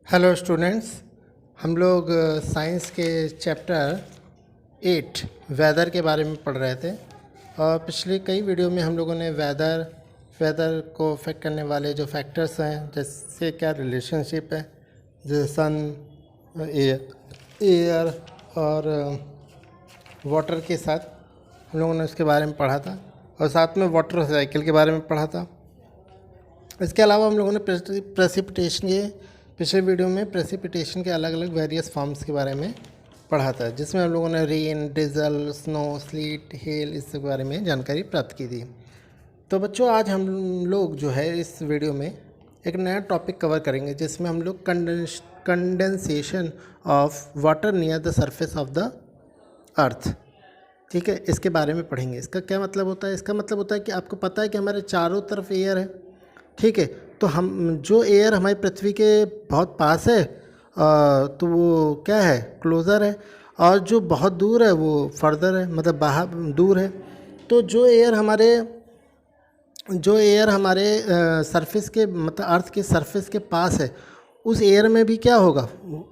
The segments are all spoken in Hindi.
हेलो स्टूडेंट्स, हम लोग साइंस के चैप्टर 8 वेदर के बारे में पढ़ रहे थे। और पिछले कई वीडियो में हम लोगों ने वेदर को अफेक्ट करने वाले जो फैक्टर्स हैं, जैसे क्या रिलेशनशिप है जैसे सन, एयर और वाटर के साथ, हम लोगों ने उसके बारे में पढ़ा था। और साथ में वाटर साइकिल के बारे में पढ़ा था। इसके अलावा हम लोगों ने प्रेसिपिटेशन के पिछले वीडियो में प्रेसिपिटेशन के अलग अलग वेरियस फॉर्म्स के बारे में पढ़ा था, जिसमें हम लोगों ने rain, drizzle, snow, slit, hello इस बारे में जानकारी प्राप्त की थी। तो बच्चों, आज हम लोग जो है इस वीडियो में एक नया टॉपिक कवर करेंगे, जिसमें हम लोग condensation of water near the surface of the earth, ठीक है, इसके बारे में पढ़ेंगे। इसका क्या मतलब होता है? इसका मतलब होता है कि आपको पता है कि हमारे चारों तरफ एयर है, ठीक है। तो हम जो एयर हमारी पृथ्वी के बहुत पास है तो वो क्या है, क्लोज़र है। और जो बहुत दूर है वो फर्दर है, मतलब बाहर दूर है। तो जो एयर हमारे सरफेस के, मतलब अर्थ के सरफेस के पास है, उस एयर में भी क्या होगा,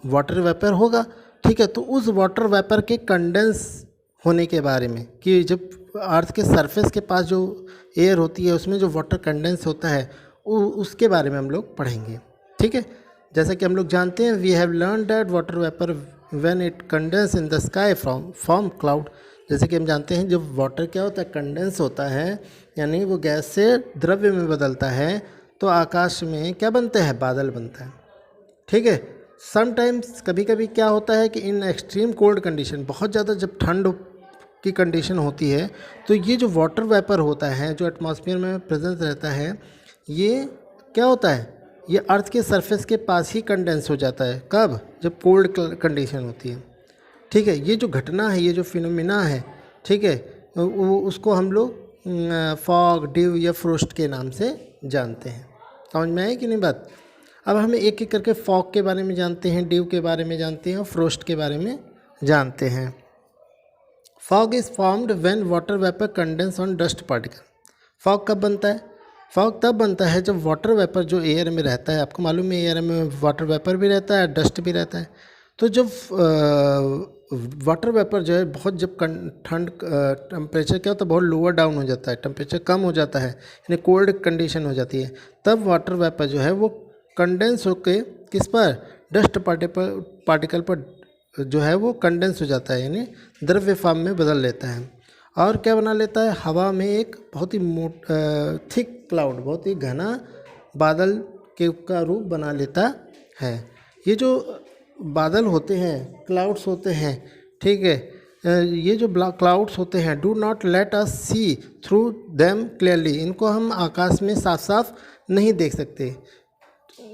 वाटर वेपर होगा, ठीक है। तो उस वाटर वेपर के कंडेंस होने के बारे में, कि जब अर्थ के सरफेस के पास जो एयर होती है उसमें जो वाटर कंडेंस होता है, उसके बारे में हम लोग पढ़ेंगे, ठीक है। जैसा कि हम लोग जानते हैं, we have learn that water vapour when it condense in the sky from cloud. जैसे कि हम जानते हैं, जब वाटर क्या होता है, कंडेंस होता है, यानी वो गैस से द्रव्य में बदलता है, तो आकाश में क्या बनते हैं, बादल बनता है, ठीक है। समटाइम्स कभी कभी क्या होता है कि इन एक्सट्रीम कोल्ड कंडीशन, बहुत ज़्यादा जब ठंड की कंडीशन होती है, तो ये जो वाटर वेपर होता है जो एटमॉस्फेयर में प्रेजेंस रहता है, ये क्या होता है, ये अर्थ के सरफेस के पास ही कंडेंस हो जाता है। कब? जब कोल्ड कंडीशन होती है, ठीक है। ये जो घटना है, ये जो फिनोमिना है, ठीक है, उसको हम लोग फॉग, ड्यू या फ्रोस्ट के नाम से जानते हैं। समझ में आई कि नहीं बात? अब हमें एक एक करके फॉग के बारे में जानते हैं, ड्यू के बारे में जानते हैं और फ्रोस्ट के बारे में जानते हैं। Fog is formed when water vapour condense on dust particle. Fog कब बनता है? फॉग तब बनता है जब वाटर वेपर जो एयर में रहता है, आपको मालूम है एयर में वाटर वेपर भी रहता है, डस्ट भी रहता है। तो जब वाटर वेपर जो है बहुत, जब ठंड टेम्परेचर क्या होता है, बहुत लोअर डाउन हो जाता है, टेम्परेचर कम हो जाता है, यानी कोल्ड कंडीशन हो जाती है, तब वाटर वेपर जो है वो कंडेंस होके किस पर, डस्ट पार्टिकल पर जो है वो कंडेंस हो जाता है, यानी द्रव्य फॉर्म में बदल लेता है। और क्या बना लेता है, हवा में एक बहुत ही थिक क्लाउड, बहुत ही घना बादल के का रूप बना लेता है। ये जो बादल होते हैं, क्लाउड्स होते हैं, ठीक है, ये जो क्लाउड्स होते हैं, do not let us see through them clearly, इनको हम आकाश में साफ साफ नहीं देख सकते।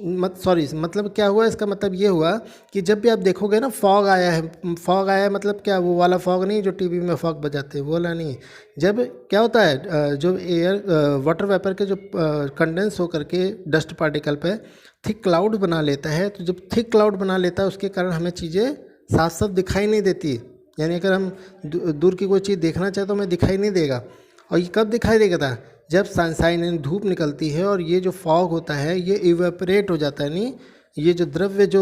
मतलब क्या हुआ, इसका मतलब ये हुआ कि जब भी आप देखोगे ना, फॉग आया है, फॉग आया है मतलब क्या, वो वाला फॉग नहीं जो टीवी में फॉग बजाते हैं, वो वाला नहीं। जब क्या होता है, जो एयर वाटर वेपर के जो कंडेंस होकर के डस्ट पार्टिकल पे थिक क्लाउड बना लेता है, तो जब थिक क्लाउड बना लेता है उसके कारण हमें चीज़ें साफ साफ दिखाई नहीं देती। यानी अगर हम दूर की कोई चीज़ देखना चाहें तो हमें दिखाई नहीं देगा। और ये कब दिखाई देगा था, जब सनशाइन यानी धूप निकलती है और ये जो फॉग होता है ये इवेपोरेट हो जाता है, नहीं, ये जो द्रव्य जो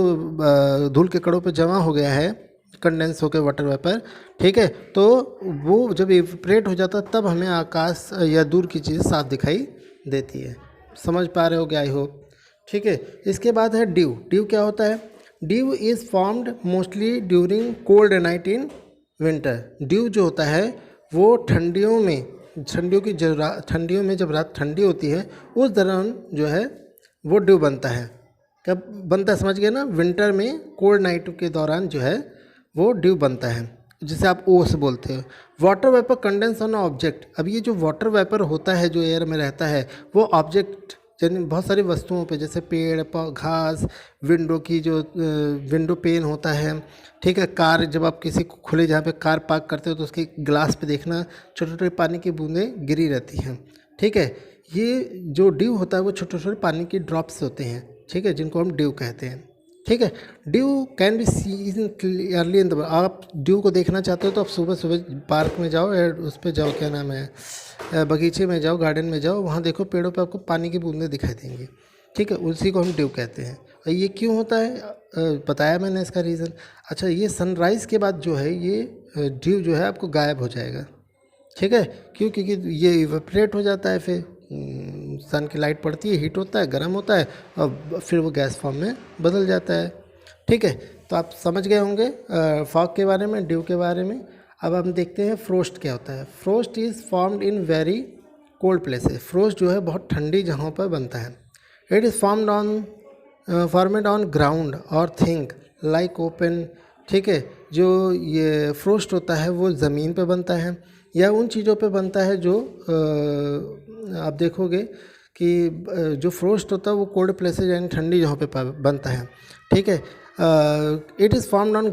धूल के कणों पे जमा हो गया है, कंडेंस होकर वाटर वेपर, ठीक है, तो वो जब इवेपोरेट हो जाता है तब हमें आकाश या दूर की चीज़ साफ दिखाई देती है। समझ पा रहे हो क्या, आई होप, ठीक है। इसके बाद है ड्यू। ड्यू क्या होता है? Due is formed mostly during cold night in winter. Due जो होता है वो ठंडियों में जब रात ठंडी होती है उस दौरान जो है वो ड्यू बनता है। कब बनता है, समझ गए ना? विंटर में कोल्ड नाइट के दौरान जो है वो ड्यू बनता है, जिसे आप ओस बोलते हो। Water vapour condense on object. अब ये जो वाटर वेपर होता है जो एयर में रहता है, वो ऑब्जेक्ट यानी बहुत सारी वस्तुओं पे, जैसे पेड़, घास, विंडो पेन होता है, ठीक है, कार, जब आप किसी खुले जहाँ पे कार पार्क करते हो तो उसके ग्लास पे देखना छोटे छोटे पानी की बूंदें गिरी रहती हैं, ठीक है। ये जो ड्यू होता है वो छोटे छोटे पानी की ड्रॉप्स होते हैं, ठीक है, जिनको हम ड्यू कहते हैं, ठीक है। Due can be seen clearly in the, आप ड्यू को देखना चाहते हो तो आप सुबह सुबह पार्क में जाओ, उस पर जाओ, क्या नाम है, बगीचे में जाओ, गार्डन में जाओ, वहाँ देखो पेड़ों पे आपको पानी की बूंदें दिखाई देंगी, ठीक है, उसी को हम ड्यू कहते हैं। ये क्यों होता है? बताया मैंने इसका रीज़न। अच्छा, ये सनराइज़ के बाद जो है ये ड्यू जो है आपको गायब हो जाएगा, ठीक है। क्यों? क्योंकि ये इवेपरेट हो जाता है, फिर सन की लाइट पड़ती है, हीट होता है, गर्म होता है और फिर वो गैस फॉर्म में बदल जाता है, ठीक है। तो आप समझ गए होंगे फॉग के बारे में, ड्यू के बारे में। अब हम देखते हैं फ्रोस्ट क्या होता है। Frost is formed in very cold places. Frost जो है बहुत ठंडी जगहों पर बनता है। It is formed on ground और थिंक लाइक ओपन, ठीक है। जो ये फ्रोस्ट होता है वो ज़मीन पे बनता है या उन चीज़ों पे बनता है जो आप देखोगे कि जो फ्रोस्ट होता है वो कोल्ड प्लेसेज यानी ठंडी जगहों पे बनता है, ठीक है। It is formed on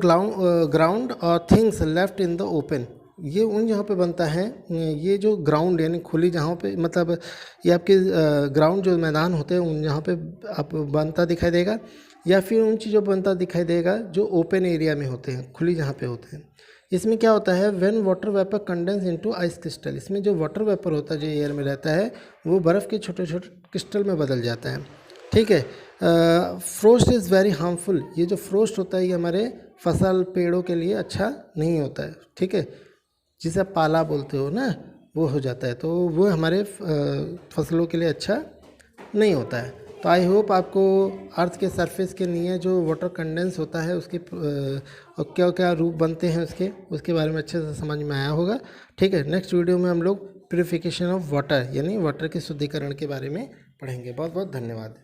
ground और things left in the open. ये उन जगहों पे बनता है, ये जो ग्राउंड यानी खुली जगहों पे, मतलब ये आपके ग्राउंड जो मैदान होते हैं उन जहाँ पे आप बनता दिखाई देगा, या फिर उन चीज़ों पर बनता दिखाई देगा जो ओपन एरिया में होते हैं, खुली जहाँ पे होते हैं। इसमें क्या होता है, when water vapour condense into ice crystal, इसमें जो वाटर वेपर होता है जो एयर में रहता है वो बर्फ़ के छोटे छोटे क्रिस्टल में बदल जाता है, ठीक है। Frost is very harmful. ये जो फ्रोस्ट होता है ये हमारे फसल पेड़ों के लिए अच्छा नहीं होता है, ठीक है। जिसे आप पाला बोलते हो ना, वो हो जाता है, तो वो हमारे फसलों के लिए अच्छा नहीं होता है। तो आई होप आपको अर्थ के सरफेस के लिए जो वाटर कंडेंस होता है उसके क्या क्या रूप बनते हैं उसके बारे में अच्छे से समझ में आया होगा, ठीक है। नेक्स्ट वीडियो में हम लोग प्यूरिफिकेशन ऑफ वाटर यानी वाटर के शुद्धिकरण के बारे में पढ़ेंगे। बहुत बहुत धन्यवाद।